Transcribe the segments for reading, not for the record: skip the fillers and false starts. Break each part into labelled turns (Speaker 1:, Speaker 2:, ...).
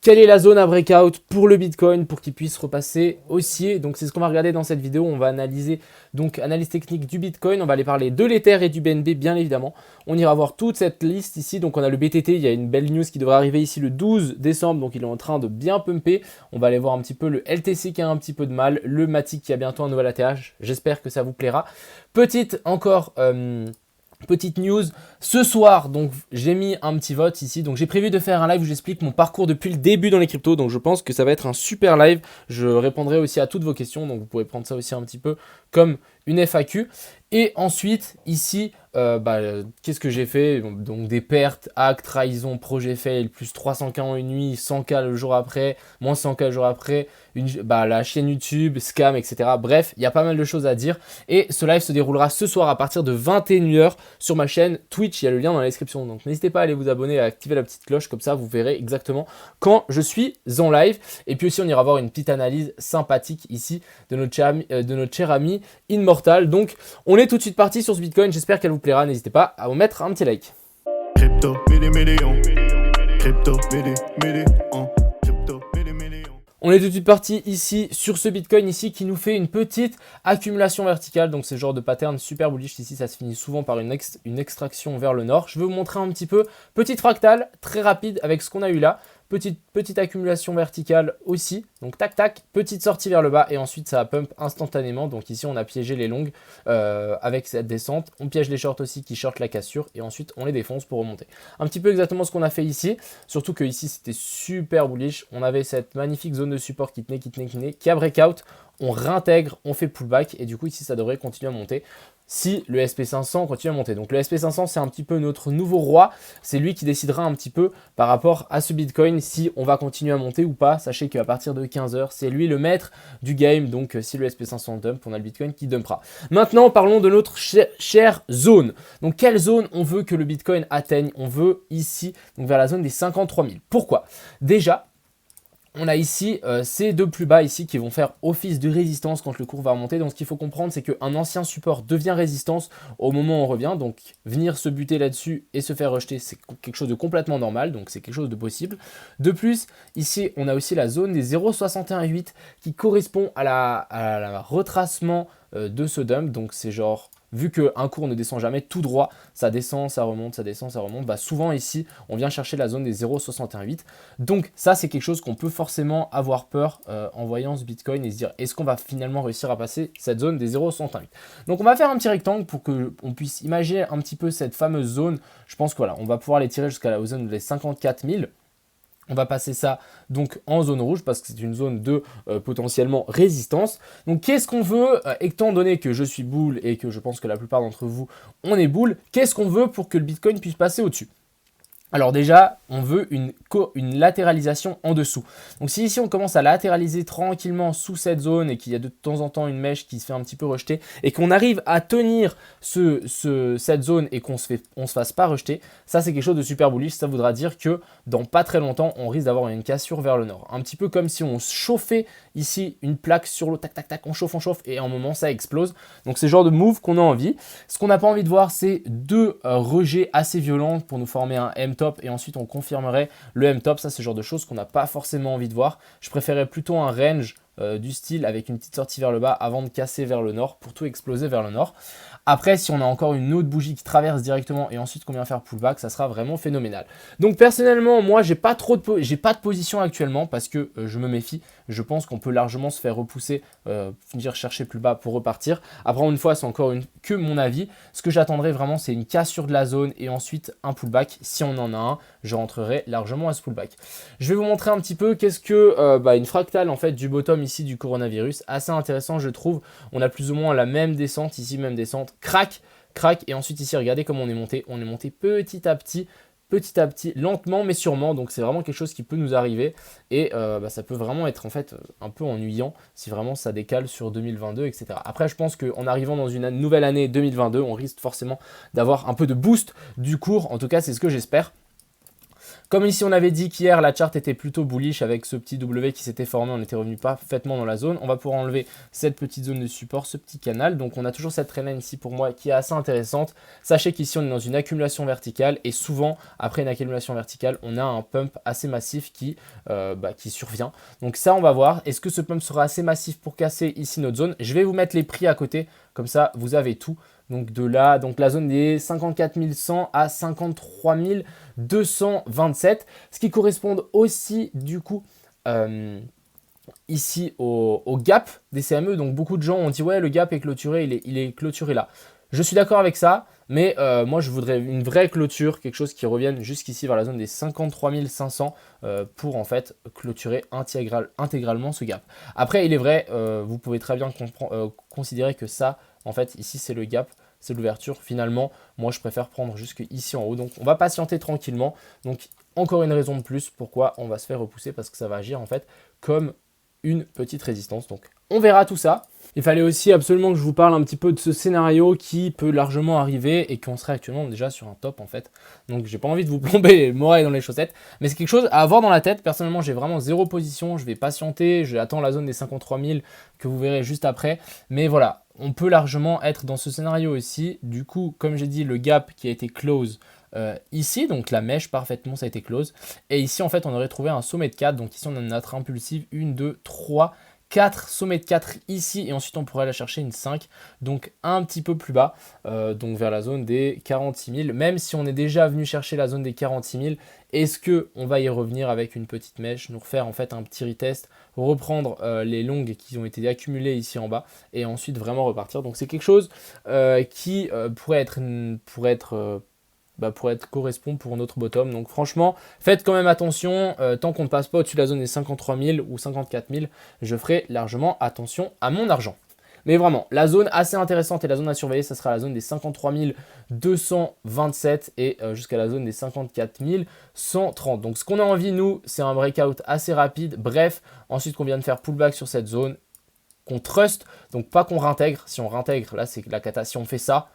Speaker 1: Quelle est la zone à breakout pour le Bitcoin pour qu'il puisse repasser haussier? Donc c'est ce qu'on va regarder dans cette vidéo. On va analyser donc analyse technique du Bitcoin. On va aller parler de l'Ether et du BNB bien évidemment. On ira voir toute cette liste ici. Donc on a le BTT. Il y a une belle news qui devrait arriver ici le 12 décembre. Donc il est en train de bien pumper. On va aller voir un petit peu le LTC qui a un petit peu de mal. Le Matic qui a bientôt un nouvel ATH. J'espère que ça vous plaira. Petite news, ce soir, donc j'ai mis un petit vote ici, donc j'ai prévu de faire un live où j'explique mon parcours depuis le début dans les cryptos, donc je pense que ça va être un super live, je répondrai aussi à toutes vos questions, donc vous pouvez prendre ça aussi un petit peu comme une FAQ. Et ensuite, ici, qu'est-ce que j'ai fait? Donc des pertes, hack, trahison, projet fail, plus 300K en une nuit, 100K le jour après, moins 100K le jour après, la chaîne YouTube, scam, etc. Bref, il y a pas mal de choses à dire. Et ce live se déroulera ce soir à partir de 21h sur ma chaîne Twitch. Il y a le lien dans la description. Donc n'hésitez pas à aller vous abonner et à activer la petite cloche. Comme ça, vous verrez exactement quand je suis en live. Et puis aussi, on ira voir une petite analyse sympathique ici de notre cher ami Immortal. Donc, on est tout de suite parti sur ce Bitcoin. J'espère qu'elle vous plaira. N'hésitez pas à vous mettre un petit like.
Speaker 2: Crypto, million. Crypto, million. Crypto, million.
Speaker 1: On est tout de suite parti ici sur ce Bitcoin ici qui nous fait une petite accumulation verticale. Donc c'est le genre de pattern super bullish ici. Ça se finit souvent par une extraction vers le nord. Je vais vous montrer un petit peu. Petite fractale très rapide avec ce qu'on a eu là. Petite accumulation verticale aussi. Donc tac tac, petite sortie vers le bas et ensuite ça pump instantanément. Donc ici on a piégé les longues avec cette descente. On piège les shorts aussi qui shortent la cassure et ensuite on les défonce pour remonter. Un petit peu exactement ce qu'on a fait ici. Surtout que ici c'était super bullish. On avait cette magnifique zone de support qui tenait, qui a breakout. On réintègre, on fait pullback et du coup ici ça devrait continuer à monter si le SP500 continue à monter. Donc le SP500 c'est un petit peu notre nouveau roi, c'est lui qui décidera un petit peu par rapport à ce Bitcoin si on va continuer à monter ou pas. Sachez qu'à partir de 15h c'est lui le maître du game, donc si le SP500 dump, on a le Bitcoin qui dumpera. Maintenant parlons de notre chère zone. Donc quelle zone on veut que le Bitcoin atteigne? On veut ici, donc vers la zone des 53 000. Pourquoi? Déjà, on a ici ces deux plus bas ici qui vont faire office de résistance quand le cours va remonter. Donc ce qu'il faut comprendre, c'est qu'un ancien support devient résistance au moment où on revient. Donc venir se buter là-dessus et se faire rejeter, c'est quelque chose de complètement normal. Donc c'est quelque chose de possible. De plus, ici, on a aussi la zone des 0,618 qui correspond à la retracement de ce dump. Donc c'est genre... Vu qu'un cours ne descend jamais tout droit, ça descend, ça remonte, ça descend, ça remonte, souvent ici, on vient chercher la zone des 0,618. Donc ça, c'est quelque chose qu'on peut forcément avoir peur en voyant ce Bitcoin et se dire, est-ce qu'on va finalement réussir à passer cette zone des 0,618? Donc on va faire un petit rectangle pour qu'on puisse imaginer un petit peu cette fameuse zone. Je pense que voilà, on va pouvoir les tirer jusqu'à la zone des 54 000. On va passer ça donc en zone rouge parce que c'est une zone de potentiellement résistance. Donc qu'est-ce qu'on veut, étant donné que je suis bull et que je pense que la plupart d'entre vous on est bull, qu'est-ce qu'on veut pour que le Bitcoin puisse passer au-dessus? Alors déjà, on veut une latéralisation en dessous. Donc si ici on commence à latéraliser tranquillement sous cette zone et qu'il y a de temps en temps une mèche qui se fait un petit peu rejeter et qu'on arrive à tenir cette zone et qu'on se fasse pas rejeter, ça c'est quelque chose de super bullish. Ça voudra dire que dans pas très longtemps, on risque d'avoir une cassure vers le nord. Un petit peu comme si on chauffait ici une plaque sur l'eau, tac tac tac, on chauffe et à un moment ça explose. Donc c'est le genre de move qu'on a envie. Ce qu'on n'a pas envie de voir, c'est deux rejets assez violents pour nous former un M-top et ensuite on confirmerait le M-top. Ça c'est le genre de choses qu'on n'a pas forcément envie de voir. Je préférais plutôt un range du style avec une petite sortie vers le bas avant de casser vers le nord pour tout exploser vers le nord. Après, si on a encore une autre bougie qui traverse directement et ensuite qu'on vient faire pullback, ça sera vraiment phénoménal. Donc personnellement, moi, j'ai pas de position actuellement parce que je me méfie. Je pense qu'on peut largement se faire repousser, venir chercher plus bas pour repartir. Après, une fois, c'est encore que mon avis. Ce que j'attendrai vraiment, c'est une cassure de la zone et ensuite un pullback. Si on en a un, je rentrerai largement à ce pullback. Je vais vous montrer un petit peu qu'est-ce que une fractale en fait du bottom ici du coronavirus. Assez intéressant, je trouve. On a plus ou moins la même descente ici, même descente. Crac, crac. Et ensuite ici, regardez comment on est monté. On est monté petit à petit, lentement mais sûrement. Donc c'est vraiment quelque chose qui peut nous arriver. Et ça peut vraiment être en fait un peu ennuyant si vraiment ça décale sur 2022, etc. Après, je pense qu'en arrivant dans une nouvelle année 2022, on risque forcément d'avoir un peu de boost du cours. En tout cas, c'est ce que j'espère. Comme ici on avait dit qu'hier la charte était plutôt bullish avec ce petit W qui s'était formé, on était revenu parfaitement dans la zone. On va pouvoir enlever cette petite zone de support, ce petit canal. Donc on a toujours cette trendline ici pour moi qui est assez intéressante. Sachez qu'ici on est dans une accumulation verticale et souvent après une accumulation verticale on a un pump assez massif qui survient. Donc ça on va voir. Est-ce que ce pump sera assez massif pour casser ici notre zone? Je vais vous mettre les prix à côté, comme ça vous avez tout. Donc de là, donc la zone des 54 100 à 53 227, ce qui correspond aussi du coup ici au gap des CME. Donc beaucoup de gens ont dit ouais le gap est clôturé, il est clôturé là. Je suis d'accord avec ça, mais moi je voudrais une vraie clôture, quelque chose qui revienne jusqu'ici vers la zone des 53 500 pour en fait clôturer intégralement ce gap. Après il est vrai, vous pouvez très bien considérer que ça en fait ici c'est le gap, c'est l'ouverture. Finalement moi je préfère prendre jusqu'ici en haut, donc on va patienter tranquillement. Donc encore une raison de plus pourquoi on va se faire repousser, parce que ça va agir en fait comme une petite résistance. Donc on verra tout ça. Il fallait aussi absolument que je vous parle un petit peu de ce scénario qui peut largement arriver et qu'on serait actuellement déjà sur un top en fait. Donc j'ai pas envie de vous plomber le moral dans les chaussettes, mais c'est quelque chose à avoir dans la tête. Personnellement j'ai vraiment zéro position, je vais patienter, j'attends la zone des 53 000 que vous verrez juste après. Mais voilà, on peut largement être dans ce scénario aussi. Du coup, comme j'ai dit, le gap qui a été close ici, donc la mèche parfaitement ça a été close. Et ici en fait on aurait trouvé un sommet de 4, donc ici on a notre impulsive 1, 2, 3, 4, sommet de 4 ici, et ensuite on pourrait aller chercher une 5, donc un petit peu plus bas, donc vers la zone des 46 000. Même si on est déjà venu chercher la zone des 46 000, est-ce qu'on va y revenir avec une petite mèche, nous refaire en fait un petit retest, reprendre les longues qui ont été accumulées ici en bas, et ensuite vraiment repartir. Donc c'est quelque chose qui pourrait correspond pour notre bottom. Donc franchement, faites quand même attention, tant qu'on ne passe pas au-dessus de la zone des 53 000 ou 54 000, je ferai largement attention à mon argent. Mais vraiment, la zone assez intéressante et la zone à surveiller, ça sera la zone des 53 227 et jusqu'à la zone des 54 130. Donc ce qu'on a envie, nous, c'est un breakout assez rapide. Bref, ensuite qu'on vient de faire pullback sur cette zone, qu'on trust, donc pas qu'on réintègre. Si on réintègre, là c'est la cata. Si on fait ça,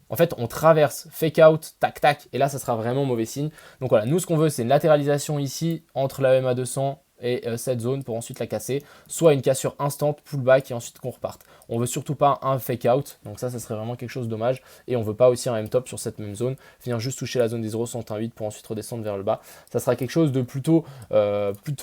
Speaker 1: en fait, on traverse, fake out, tac, tac, et là, ça sera vraiment mauvais signe. Donc voilà, nous, ce qu'on veut, c'est une latéralisation ici entre la EMA 200 et cette zone pour ensuite la casser, soit une cassure instant, pullback et ensuite qu'on reparte. On veut surtout pas un fake out, donc ça serait vraiment quelque chose de dommage, et on veut pas aussi un M-top sur cette même zone, venir juste toucher la zone des 0,118 pour ensuite redescendre vers le bas. Ça sera quelque chose de plutôt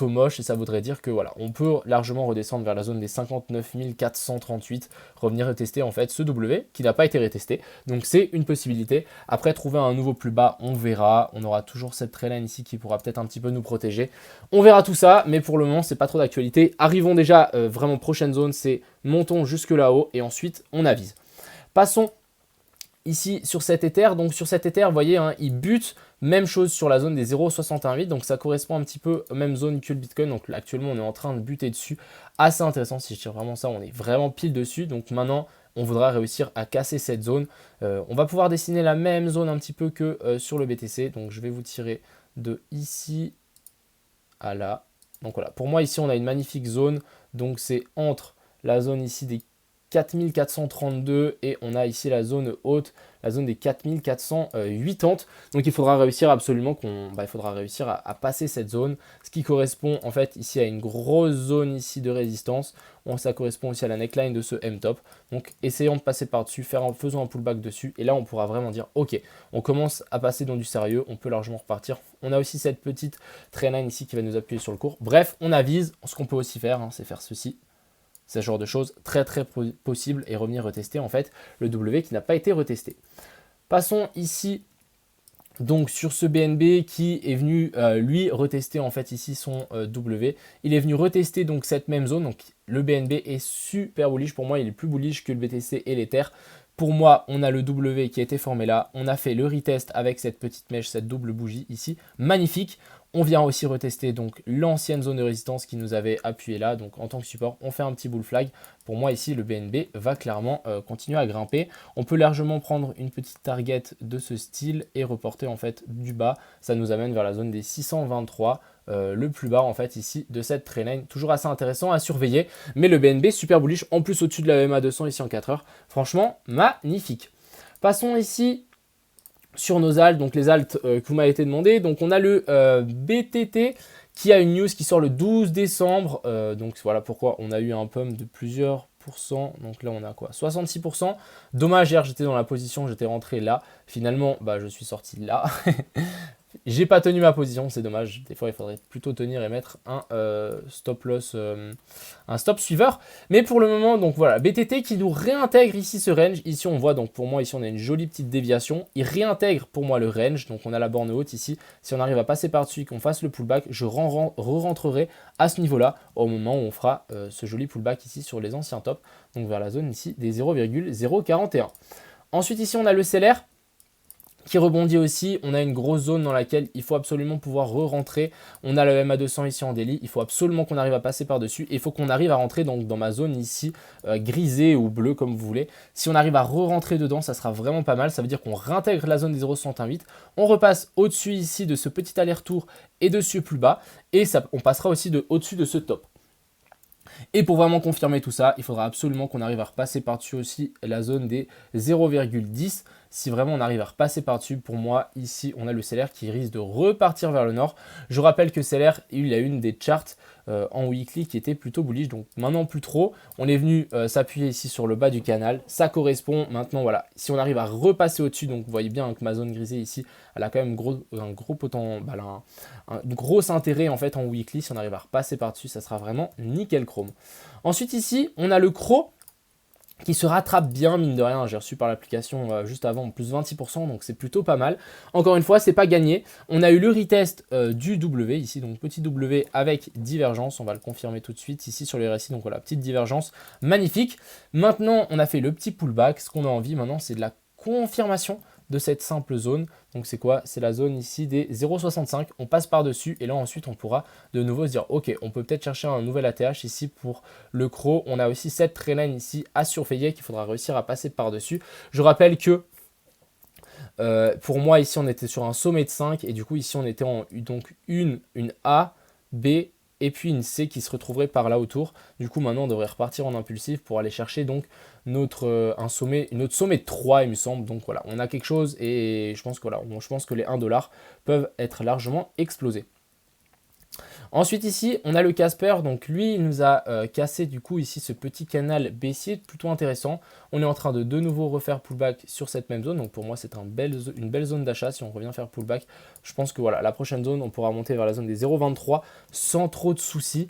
Speaker 1: moche, et ça voudrait dire que voilà, on peut largement redescendre vers la zone des 59 438, revenir retester en fait ce W qui n'a pas été retesté, donc c'est une possibilité. Après, trouver un nouveau plus bas, on verra, on aura toujours cette trendline ici qui pourra peut-être un petit peu nous protéger, on verra tout ça, mais pour le moment c'est pas trop d'actualité. Arrivons déjà vraiment prochaine zone, c'est montons jusque là-haut et ensuite on avise. Passons ici sur cet Ether. Donc sur cet Ether, vous voyez, hein, il bute. Même chose sur la zone des 0,618. Donc ça correspond un petit peu aux mêmes zones que le Bitcoin. Donc là, actuellement, on est en train de buter dessus. Assez intéressant. Si je tire vraiment ça, on est vraiment pile dessus. Donc maintenant, on voudra réussir à casser cette zone. On va pouvoir dessiner la même zone un petit peu que sur le BTC. Donc je vais vous tirer de ici à là. Donc voilà, pour moi ici on a une magnifique zone, donc c'est entre la zone ici des 4432 et on a ici la zone haute, la zone des 4480. Donc il faudra réussir absolument il faudra réussir à passer cette zone, ce qui correspond en fait ici à une grosse zone ici de résistance. Ça correspond aussi à la neckline de ce M-top. Donc essayons de passer par-dessus, faisons un pullback dessus et là on pourra vraiment dire ok, on commence à passer dans du sérieux, on peut largement repartir. On a aussi cette petite trendline ici qui va nous appuyer sur le cours. Bref, on avise. Ce qu'on peut aussi faire, hein, c'est faire ceci. Ce genre de choses très possible et revenir retester en fait le W qui n'a pas été retesté. Passons ici donc sur ce BNB qui est venu lui retester en fait ici son W. Il est venu retester donc cette même zone. Donc le BNB est super bullish. Pour moi, il est plus bullish que le BTC et l'Ether. Pour moi, on a le W qui a été formé là. On a fait le retest avec cette petite mèche, cette double bougie ici. Magnifique. On vient aussi retester donc l'ancienne zone de résistance qui nous avait appuyé là. Donc en tant que support, on fait un petit bull flag. Pour moi ici, le BNB va clairement continuer à grimper. On peut largement prendre une petite target de ce style et reporter en fait du bas. Ça nous amène vers la zone des 623. Le plus bas en fait ici de cette trendline, toujours assez intéressant à surveiller, mais le BNB super bullish, en plus au-dessus de la EMA 200 ici en 4 heures, franchement magnifique. Passons ici sur nos alts, donc les alts que vous m'avez été demandé. Donc on a le BTT qui a une news qui sort le 12 décembre. Donc voilà pourquoi on a eu un pump de plusieurs pourcents. Donc là on a quoi, 66%. Dommage, hier j'étais dans la position, j'étais rentré là. Finalement je suis sorti là. J'ai pas tenu ma position, c'est dommage. Des fois, il faudrait plutôt tenir et mettre un stop loss, un stop suiveur. Mais pour le moment, donc voilà, BTT qui nous réintègre ici ce range. Ici, on voit, donc pour moi, ici, on a une jolie petite déviation. Il réintègre pour moi le range. Donc, on a la borne haute ici. Si on arrive à passer par-dessus et qu'on fasse le pullback, je re-rentrerai à ce niveau-là au moment où on fera ce joli pullback ici sur les anciens tops. Donc, vers la zone ici des 0,041. Ensuite, ici, on a le CLR qui rebondit aussi. On a une grosse zone dans laquelle il faut absolument pouvoir re-rentrer. On a le MA200 ici en daily. Il faut absolument qu'on arrive à passer par-dessus. Et il faut qu'on arrive à rentrer donc dans ma zone ici, grisée ou bleue comme vous voulez. Si on arrive à re-rentrer dedans, ça sera vraiment pas mal. Ça veut dire qu'on réintègre la zone des 0,68. On repasse au-dessus ici de ce petit aller-retour et dessus plus bas. Et ça, on passera aussi au-dessus de ce top. Et pour vraiment confirmer tout ça, il faudra absolument qu'on arrive à repasser par-dessus aussi la zone des 0,10. Si vraiment on arrive à repasser par-dessus, pour moi, ici, on a le CLR qui risque de repartir vers le nord. Je rappelle que CLR, il a une des charts en weekly qui était plutôt bullish. Donc maintenant, plus trop. On est venu s'appuyer ici sur le bas du canal. Ça correspond. Maintenant, voilà. Si on arrive à repasser au-dessus, donc vous voyez bien que ma zone grisée ici, elle a quand même un gros potentiel, un gros intérêt en fait en weekly. Si on arrive à repasser par-dessus, ça sera vraiment nickel chrome. Ensuite, ici, on a le CRO qui se rattrape bien, mine de rien. J'ai reçu par l'application juste avant plus 26%, donc c'est plutôt pas mal. Encore une fois, c'est pas gagné. On a eu le retest du W ici, donc petit W avec divergence. On va le confirmer tout de suite ici sur les RSI. Donc voilà, petite divergence, magnifique. Maintenant, on a fait le petit pullback. Ce qu'on a envie maintenant, c'est de la confirmation de cette simple zone. Donc c'est quoi? C'est la zone ici des 0,65. On passe par-dessus et là ensuite on pourra de nouveau se dire ok, on peut peut-être chercher un nouvel ATH ici pour le CRO. On a aussi cette trendline ici à surveiller qu'il faudra réussir à passer par-dessus. Je rappelle que pour moi ici on était sur un sommet de 5 et du coup ici on était en donc une A, B et puis une C qui se retrouverait par là autour. Du coup maintenant on devrait repartir en impulsif pour aller chercher donc notre sommet de 3 il me semble. Donc voilà, on a quelque chose et je pense que voilà, je pense que les 1 $ peuvent être largement explosés. Ensuite ici, on a le Casper, donc lui il nous a cassé du coup ici ce petit canal baissier plutôt intéressant. On est en train de nouveau refaire pullback sur cette même zone, donc pour moi c'est une belle zone d'achat. Si on revient faire pullback, je pense que voilà, la prochaine zone on pourra monter vers la zone des 0,23 sans trop de soucis.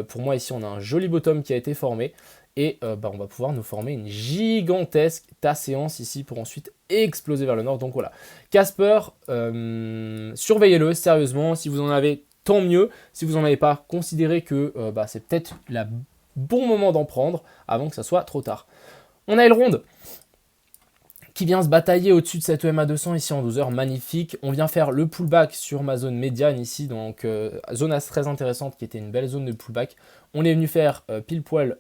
Speaker 1: Pour moi ici on a un joli bottom qui a été formé. Et on va pouvoir nous former une gigantesque séance ici pour ensuite exploser vers le nord. Donc voilà, Casper, surveillez-le sérieusement. Si vous en avez, tant mieux. Si vous n'en avez pas, considérez que c'est peut-être le bon moment d'en prendre avant que ça soit trop tard. On a Elrond qui vient se batailler au-dessus de cette EMA200 ici en 12 heures, magnifique. On vient faire le pullback sur ma zone médiane ici, donc zone très intéressante qui était une belle zone de pullback. On est venu faire pile poil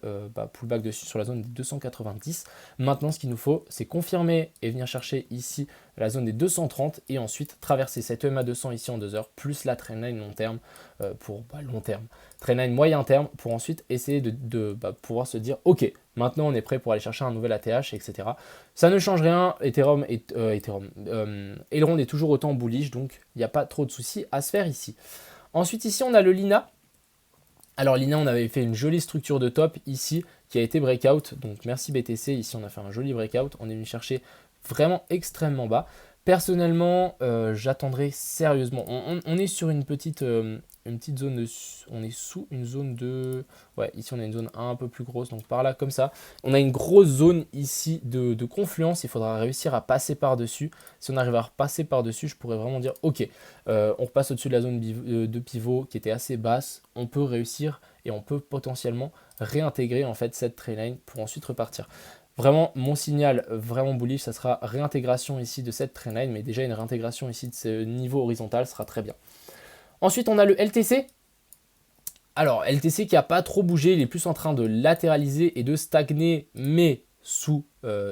Speaker 1: pullback dessus sur la zone des 290. Maintenant, ce qu'il nous faut, c'est confirmer et venir chercher ici la zone des 230 et ensuite traverser cette EMA200 ici en 2 heures, plus la trendline long terme pour long terme, trendline moyen terme pour ensuite essayer de pouvoir se dire ok, maintenant on est prêt pour aller chercher un nouvel ATH, etc. Ça ne change rien, Elrond est toujours autant bullish, donc il n'y a pas trop de soucis à se faire ici. Ensuite ici on a le Lina. Alors Lina, on avait fait une jolie structure de top ici qui a été breakout. Donc merci BTC, ici on a fait un joli breakout. On est venu chercher vraiment extrêmement bas. Personnellement, j'attendrai sérieusement. On est sur une petite zone de... On est sous une zone de... Ouais, ici on a une zone un peu plus grosse, donc par là comme ça. On a une grosse zone ici de confluence. Il faudra réussir à passer par-dessus. Si on arrive à repasser par-dessus, je pourrais vraiment dire ok, on repasse au-dessus de la zone de pivot qui était assez basse. On peut réussir et on peut potentiellement réintégrer en fait cette trendline pour ensuite repartir. Vraiment, mon signal vraiment bullish, ça sera réintégration ici de cette trendline, mais déjà une réintégration ici de ce niveau horizontal sera très bien. Ensuite, on a le LTC. Alors, LTC qui n'a pas trop bougé, il est plus en train de latéraliser et de stagner, mais sous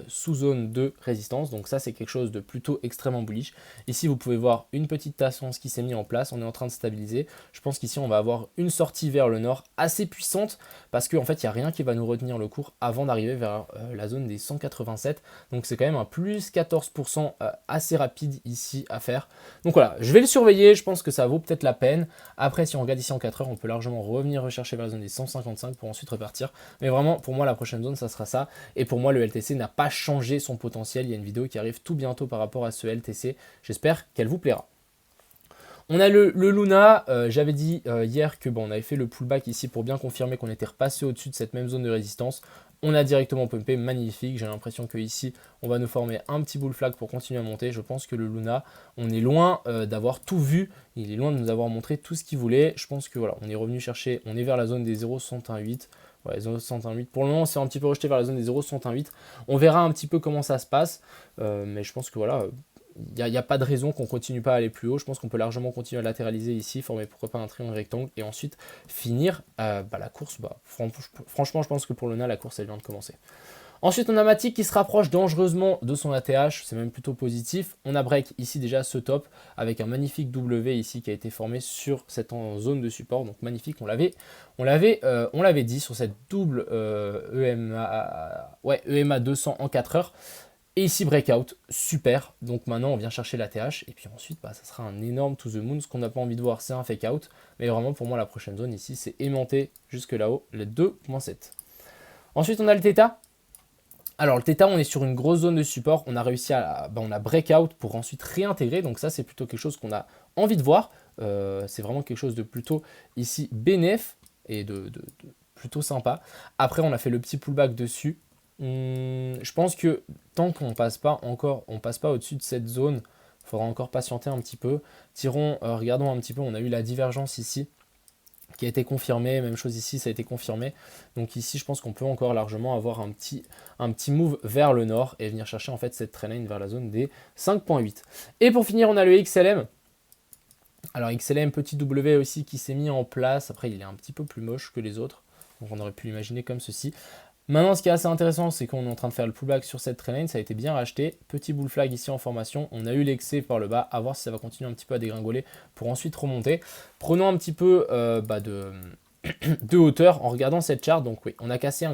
Speaker 1: sous zone de résistance. Donc ça, c'est quelque chose de plutôt extrêmement bullish. Ici, vous pouvez voir une petite tendance qui s'est mise en place. On est en train de stabiliser. Je pense qu'ici, on va avoir une sortie vers le nord assez puissante parce qu'en fait, il n'y a rien qui va nous retenir le cours avant d'arriver vers la zone des 187. Donc c'est quand même un plus 14% assez rapide ici à faire. Donc voilà, je vais le surveiller. Je pense que ça vaut peut-être la peine. Après, si on regarde ici en 4 heures, on peut largement revenir rechercher vers la zone des 155 pour ensuite repartir. Mais vraiment, pour moi, la prochaine zone, ça sera ça. Et pour moi, le LTC n'a pas changé son potentiel. Il y a une vidéo qui arrive tout bientôt par rapport à ce LTC. J'espère qu'elle vous plaira. On a le Luna, j'avais dit hier que on avait fait le pullback ici pour bien confirmer qu'on était repassé au-dessus de cette même zone de résistance. On a directement pumpé, magnifique. J'ai l'impression que ici on va nous former un petit bull flag pour continuer à monter. Je pense que le Luna, on est loin d'avoir tout vu. Il est loin de nous avoir montré tout ce qu'il voulait. Je pense que voilà, on est revenu chercher, on est vers la zone des 0,118. Ouais, 0,118. Pour le moment, on s'est un petit peu rejeté vers la zone des 0,118. On verra un petit peu comment ça se passe. Mais je pense que voilà, il n'y a pas de raison qu'on ne continue pas à aller plus haut. Je pense qu'on peut largement continuer à latéraliser ici, former pourquoi pas un triangle rectangle et ensuite finir la course. Franchement, je pense que pour le Luna, la course, elle vient de commencer. Ensuite, on a Matic qui se rapproche dangereusement de son ATH, c'est même plutôt positif. On a break ici déjà ce top avec un magnifique W ici qui a été formé sur cette zone de support. Donc magnifique, on l'avait dit sur cette double EMA 200 en 4 heures. Et ici breakout, super. Donc maintenant on vient chercher l'ATH et puis ensuite ça sera un énorme to the moon. Ce qu'on n'a pas envie de voir, c'est un fake out. Mais vraiment pour moi la prochaine zone ici c'est aimanté jusque là-haut, les 2.7. Ensuite on a le Theta. Alors le Theta, on est sur une grosse zone de support, on a réussi à on a breakout pour ensuite réintégrer, donc ça c'est plutôt quelque chose qu'on a envie de voir. C'est vraiment quelque chose de plutôt ici bénéf et de plutôt sympa. Après on a fait le petit pullback dessus. Je pense que tant qu'on passe pas au-dessus de cette zone, il faudra encore patienter un petit peu. Regardons un petit peu, on a eu la divergence ici qui a été confirmé, même chose ici, ça a été confirmé. Donc ici, je pense qu'on peut encore largement avoir un petit move vers le nord et venir chercher en fait cette trendline vers la zone des 5.8. Et pour finir, on a le XLM. Alors XLM, petit W aussi qui s'est mis en place. Après, il est un petit peu plus moche que les autres. Donc on aurait pu l'imaginer comme ceci. Maintenant, ce qui est assez intéressant, c'est qu'on est en train de faire le pullback sur cette trendline. Ça a été bien racheté. Petit bull flag ici en formation. On a eu l'excès par le bas. À voir si ça va continuer un petit peu à dégringoler pour ensuite remonter. Prenons un petit peu de hauteur en regardant cette charte. Donc oui, on a cassé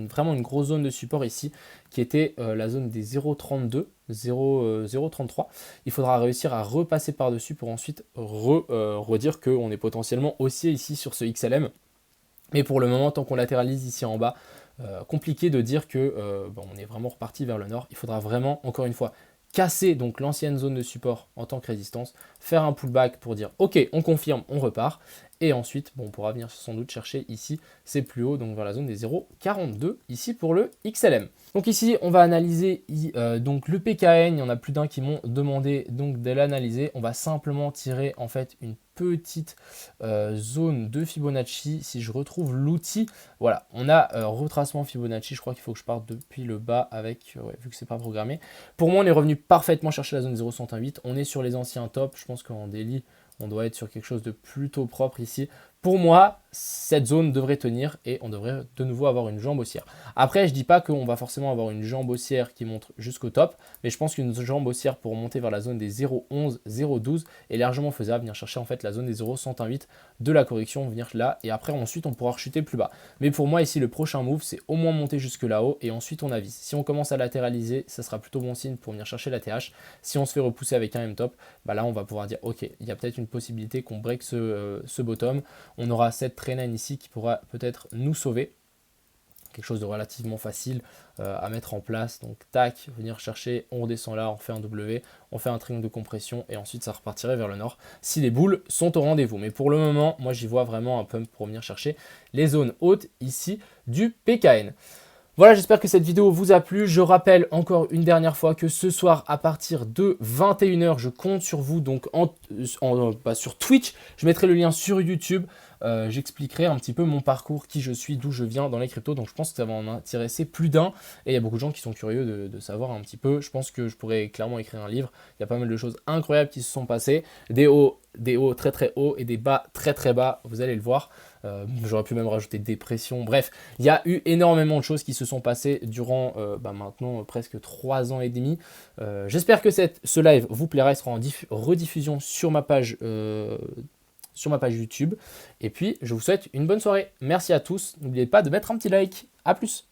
Speaker 1: vraiment une grosse zone de support ici qui était la zone des 0,32, 0,33. Il faudra réussir à repasser par-dessus pour ensuite redire qu'on est potentiellement haussier ici sur ce XLM. Mais pour le moment, tant qu'on latéralise ici en bas, compliqué de dire que on est vraiment reparti vers le nord. Il faudra vraiment, encore une fois, casser donc l'ancienne zone de support en tant que résistance, faire un pullback pour dire ok, on confirme, on repart. Et ensuite, on pourra venir sans doute chercher ici, c'est plus haut, donc vers la zone des 0,42 ici pour le XLM. Donc ici, on va analyser donc le PKN. Il y en a plus d'un qui m'ont demandé donc de l'analyser. On va simplement tirer en fait une petite zone de Fibonacci. Si je retrouve l'outil, voilà, on a retracement Fibonacci. Je crois qu'il faut que je parte depuis le bas avec, vu que c'est pas programmé. Pour moi, on est revenu parfaitement chercher la zone 0,108. On est sur les anciens tops. Je pense qu'en daily, on doit être sur quelque chose de plutôt propre ici. Pour moi, cette zone devrait tenir et on devrait de nouveau avoir une jambe haussière. Après, je ne dis pas qu'on va forcément avoir une jambe haussière qui monte jusqu'au top, mais je pense qu'une jambe haussière pour monter vers la zone des 0,11, 0,12 est largement faisable. Venir chercher en fait la zone des 0,108 de la correction, venir là et après ensuite on pourra rechuter plus bas. Mais pour moi ici, le prochain move, c'est au moins monter jusque là-haut et ensuite on avise. Si on commence à latéraliser, ça sera plutôt bon signe pour venir chercher la TH. Si on se fait repousser avec un M-top, là on va pouvoir dire ok, il y a peut-être une possibilité qu'on break ce bottom. On aura cette trendline ici qui pourra peut-être nous sauver. Quelque chose de relativement facile à mettre en place. Donc tac, venir chercher, on redescend là, on fait un W, on fait un triangle de compression et ensuite ça repartirait vers le nord si les boules sont au rendez-vous. Mais pour le moment, moi j'y vois vraiment un pump pour venir chercher les zones hautes ici du PKN. Voilà, j'espère que cette vidéo vous a plu. Je rappelle encore une dernière fois que ce soir, à partir de 21 h, je compte sur vous donc sur Twitch. Je mettrai le lien sur YouTube. J'expliquerai un petit peu mon parcours, qui je suis, d'où je viens dans les cryptos. Donc je pense que ça va en intéresser plus d'un. Et il y a beaucoup de gens qui sont curieux de savoir un petit peu. Je pense que je pourrais clairement écrire un livre. Il y a pas mal de choses incroyables qui se sont passées. Des hauts des hauts très très hauts et des bas très très bas, vous allez le voir. J'aurais pu même rajouter dépression. Bref, il y a eu énormément de choses qui se sont passées durant maintenant presque 3 ans et demi. J'espère que ce live vous plaira. Il sera en rediffusion sur ma page YouTube. Et puis, je vous souhaite une bonne soirée. Merci à tous. N'oubliez pas de mettre un petit like. A plus.